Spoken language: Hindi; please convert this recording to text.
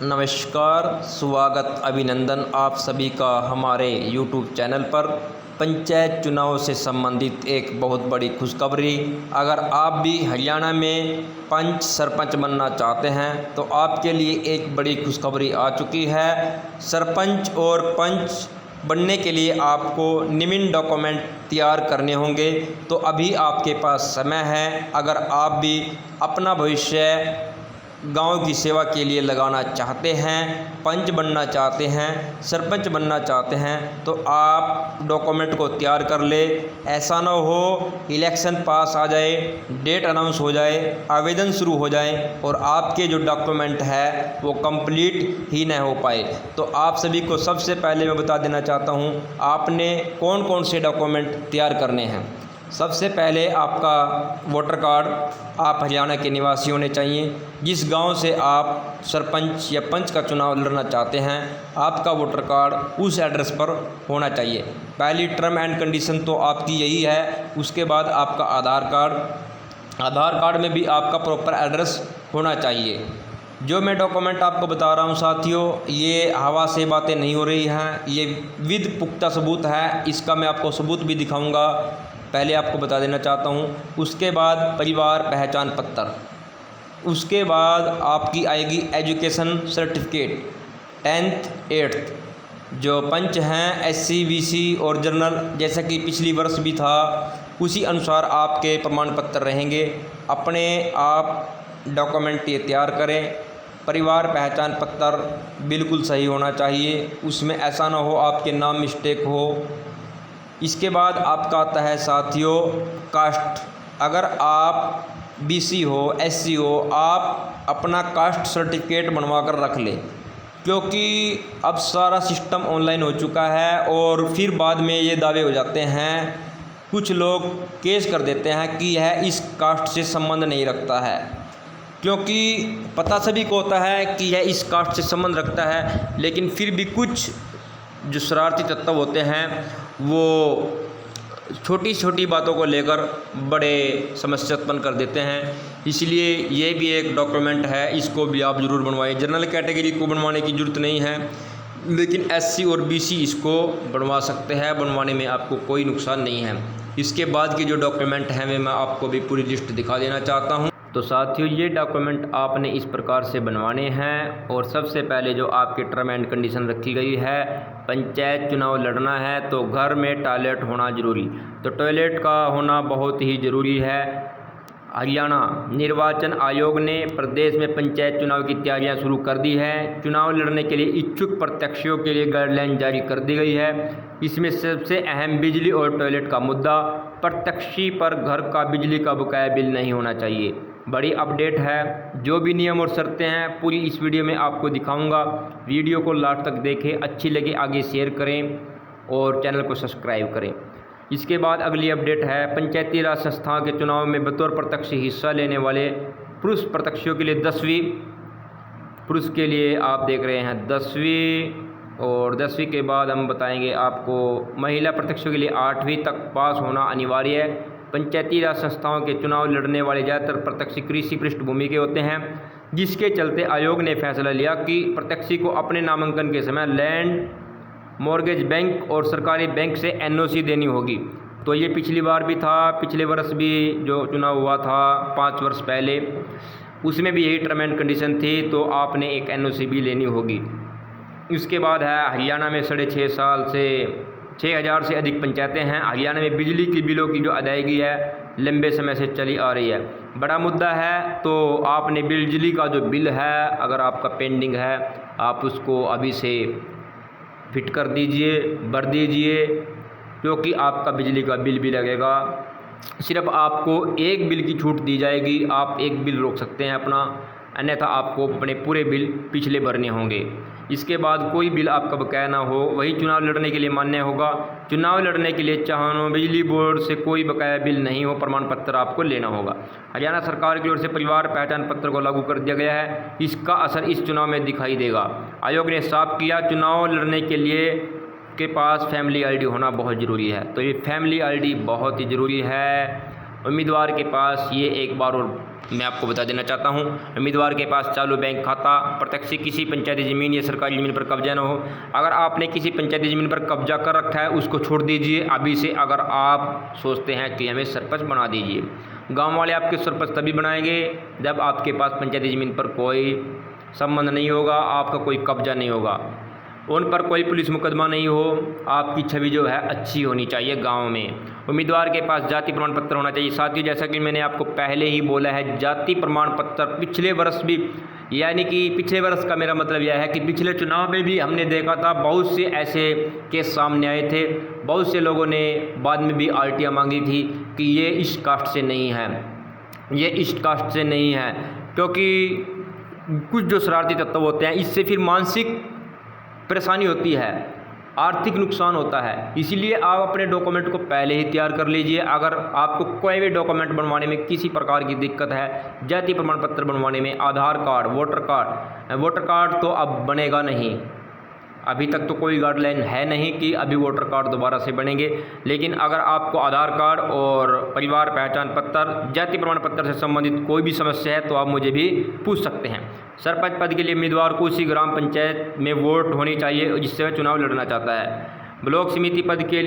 नमस्कार, स्वागत अभिनंदन आप सभी का हमारे YouTube चैनल पर। पंचायत चुनाव से संबंधित एक बहुत बड़ी खुशखबरी। अगर आप भी हरियाणा में पंच सरपंच बनना चाहते हैं तो आपके लिए एक बड़ी खुशखबरी आ चुकी है। सरपंच और पंच बनने के लिए आपको निम्न डॉक्यूमेंट तैयार करने होंगे, तो अभी आपके पास समय है। अगर आप भी अपना भविष्य गांव की सेवा के लिए लगाना चाहते हैं, पंच बनना चाहते हैं, सरपंच बनना चाहते हैं, तो आप डॉक्यूमेंट को तैयार कर ले। ऐसा ना हो इलेक्शन पास आ जाए, डेट अनाउंस हो जाए, आवेदन शुरू हो जाए और आपके जो डॉक्यूमेंट है वो कंप्लीट ही न हो पाए। तो आप सभी को सबसे पहले मैं बता देना चाहता हूं, आपने कौन कौन से डॉक्यूमेंट तैयार करने हैं। सबसे पहले आपका वोटर कार्ड आप हरियाणा के निवासी होने चाहिए। जिस गांव से आप सरपंच या पंच का चुनाव लड़ना चाहते हैं, आपका वोटर कार्ड उस एड्रेस पर होना चाहिए। पहली टर्म एंड कंडीशन तो आपकी यही है। उसके बाद आपका आधार कार्ड में भी आपका प्रॉपर एड्रेस होना चाहिए। जो मैं डॉक्यूमेंट आपको बता रहा हूं साथियों, ये हवा से बातें नहीं हो रही हैं, ये विद पुख्ता सबूत है। इसका मैं आपको सबूत भी दिखाऊंगा, पहले आपको बता देना चाहता हूँ। उसके बाद परिवार पहचान पत्र, उसके बाद आपकी आएगी एजुकेशन सर्टिफिकेट 10th 8th। जो पंच हैं SC BC और जनरल, जैसा कि पिछली वर्ष भी था, उसी अनुसार आपके प्रमाण पत्र रहेंगे। अपने आप डॉक्यूमेंट ये तैयार करें। परिवार पहचान पत्र बिल्कुल सही होना चाहिए, उसमें ऐसा ना हो आपके नाम मिस्टेक हो। इसके बाद आपका आता है साथियों कास्ट। अगर आप BC हो, SC हो, आप अपना कास्ट सर्टिफिकेट बनवा कर रख लें, क्योंकि अब सारा सिस्टम ऑनलाइन हो चुका है और फिर बाद में ये दावे हो जाते हैं, कुछ लोग केस कर देते हैं कि यह इस कास्ट से संबंध नहीं रखता है। क्योंकि पता सभी को होता है कि यह इस कास्ट से संबंध रखता है, लेकिन फिर भी कुछ जो शरारती तत्व होते हैं वो छोटी छोटी बातों को लेकर बड़े समस्या उत्पन्न कर देते हैं। इसलिए ये भी एक डॉक्यूमेंट है, इसको भी आप ज़रूर बनवाएं। जनरल कैटेगरी को बनवाने की ज़रूरत नहीं है, लेकिन SC और BC इसको बनवा सकते हैं, बनवाने में आपको कोई नुकसान नहीं है। इसके बाद के जो डॉक्यूमेंट हैं वे मैं आपको भी पूरी लिस्ट दिखा देना चाहता हूँ। तो साथियों, ये डॉक्यूमेंट आपने इस प्रकार से बनवाने हैं। और सबसे पहले जो आपकी टर्म एंड कंडीशन रखी गई है, पंचायत चुनाव लड़ना है तो घर में टॉयलेट होना ज़रूरी। तो टॉयलेट का होना बहुत ही ज़रूरी है। हरियाणा निर्वाचन आयोग ने प्रदेश में पंचायत चुनाव की तैयारियां शुरू कर दी है। चुनाव लड़ने के लिए इच्छुक प्रत्याशियों के लिए गाइडलाइन जारी कर दी गई है। इसमें सबसे अहम बिजली और टॉयलेट का मुद्दा। प्रत्याशी पर घर का बिजली का बकाया बिल नहीं होना चाहिए। बड़ी अपडेट है। जो भी नियम और शर्तें हैं पूरी इस वीडियो में आपको दिखाऊंगा। वीडियो को लास्ट तक देखें, अच्छी लगे आगे शेयर करें और चैनल को सब्सक्राइब करें। इसके बाद अगली अपडेट है, पंचायती राज संस्थाओं के चुनाव में बतौर प्रत्याशी हिस्सा लेने वाले पुरुष प्रत्याशियों के लिए 10वीं, पुरुष के लिए आप देख रहे हैं 10वीं, और 10वीं के बाद हम बताएंगे आपको महिला प्रत्याशियों के लिए 8वीं तक पास होना अनिवार्य है। पंचायती राज संस्थाओं के चुनाव लड़ने वाले ज़्यादातर प्रत्याशी कृषि पृष्ठभूमि के होते हैं, जिसके चलते आयोग ने फैसला लिया कि प्रत्याशी को अपने नामांकन के समय लैंड मॉर्गेज बैंक और सरकारी बैंक से NOC देनी होगी। तो ये पिछली बार भी था, पिछले वर्ष भी जो चुनाव हुआ था 5 वर्ष पहले, उसमें भी यही टर्म एंड कंडीशन थी। तो आपने एक NOC भी लेनी होगी। उसके बाद है, हरियाणा में 6.5 साल से 6000 से अधिक पंचायतें हैं। हरियाणा में बिजली की बिलों की जो अदायगी है लंबे समय से चली आ रही है। बड़ा मुद्दा है। तो आपने बिजली का जो बिल है, अगर आपका पेंडिंग है, आप उसको अभी से फिट कर दीजिए, भर दीजिए, क्योंकि आपका बिजली का बिल भी लगेगा। सिर्फ आपको एक बिल की छूट दी जाएगी, आप एक बिल रोक सकते हैं अपना, अन्यथा आपको अपने पूरे बिल पिछले भरने होंगे। इसके बाद कोई बिल आपका बकाया ना हो, वही चुनाव लड़ने के लिए मान्य होगा। चुनाव लड़ने के लिए चाहे बिजली बोर्ड से कोई बकाया बिल नहीं हो, प्रमाण पत्र आपको लेना होगा। हरियाणा सरकार की ओर से परिवार पहचान पत्र को लागू कर दिया गया है। इसका असर इस चुनाव में दिखाई देगा। आयोग ने साफ किया, चुनाव लड़ने के लिए के पास फैमिली ID होना बहुत ज़रूरी है। तो ये फैमिली ID बहुत ही ज़रूरी है। उम्मीदवार के पास ये एक बार और मैं आपको बता देना चाहता हूँ, उम्मीदवार के पास चालू बैंक खाता, प्रत्यक्ष किसी पंचायती ज़मीन या सरकारी ज़मीन पर कब्जा न हो। अगर आपने किसी पंचायती ज़मीन पर कब्जा कर रखा है उसको छोड़ दीजिए अभी से। अगर आप सोचते हैं कि हमें सरपंच बना दीजिए, गांव वाले आपके सरपंच तभी बनाएंगे जब आपके पास पंचायती ज़मीन पर कोई संबंध नहीं होगा, आपका कोई कब्जा नहीं होगा, उन पर कोई पुलिस मुकदमा नहीं हो, आपकी छवि जो है अच्छी होनी चाहिए गांव में। उम्मीदवार के पास जाति प्रमाण पत्र होना चाहिए। साथियों, जैसा कि मैंने आपको पहले ही बोला है, जाति प्रमाण पत्र पिछले वर्ष भी, यानी कि पिछले वर्ष का मेरा मतलब यह है कि पिछले चुनाव में भी हमने देखा था बहुत से ऐसे केस सामने आए थे। बहुत से लोगों ने बाद में भी आरटियां मांगी थी कि ये इस कास्ट से नहीं है, ये इस कास्ट से नहीं है, क्योंकि कुछ जो शरारती तत्व होते हैं इससे फिर मानसिक परेशानी होती है, आर्थिक नुकसान होता है। इसीलिए आप अपने डॉक्यूमेंट को पहले ही तैयार कर लीजिए। अगर आपको कोई भी डॉक्यूमेंट बनवाने में किसी प्रकार की दिक्कत है, जाति प्रमाण पत्र बनवाने में, आधार कार्ड, वोटर कार्ड तो अब बनेगा नहीं, अभी तक तो कोई गाइडलाइन है नहीं कि अभी वोटर कार्ड दोबारा से बनेंगे। लेकिन अगर आपको आधार कार्ड और परिवार पहचान पत्र, जाति प्रमाण पत्र से संबंधित कोई भी समस्या है तो आप मुझे भी पूछ सकते हैं। सरपंच पद के लिए उम्मीदवार को उसी ग्राम पंचायत में वोट होनी चाहिए जिससे वह चुनाव लड़ना चाहता है। ब्लॉक समिति पद के लिए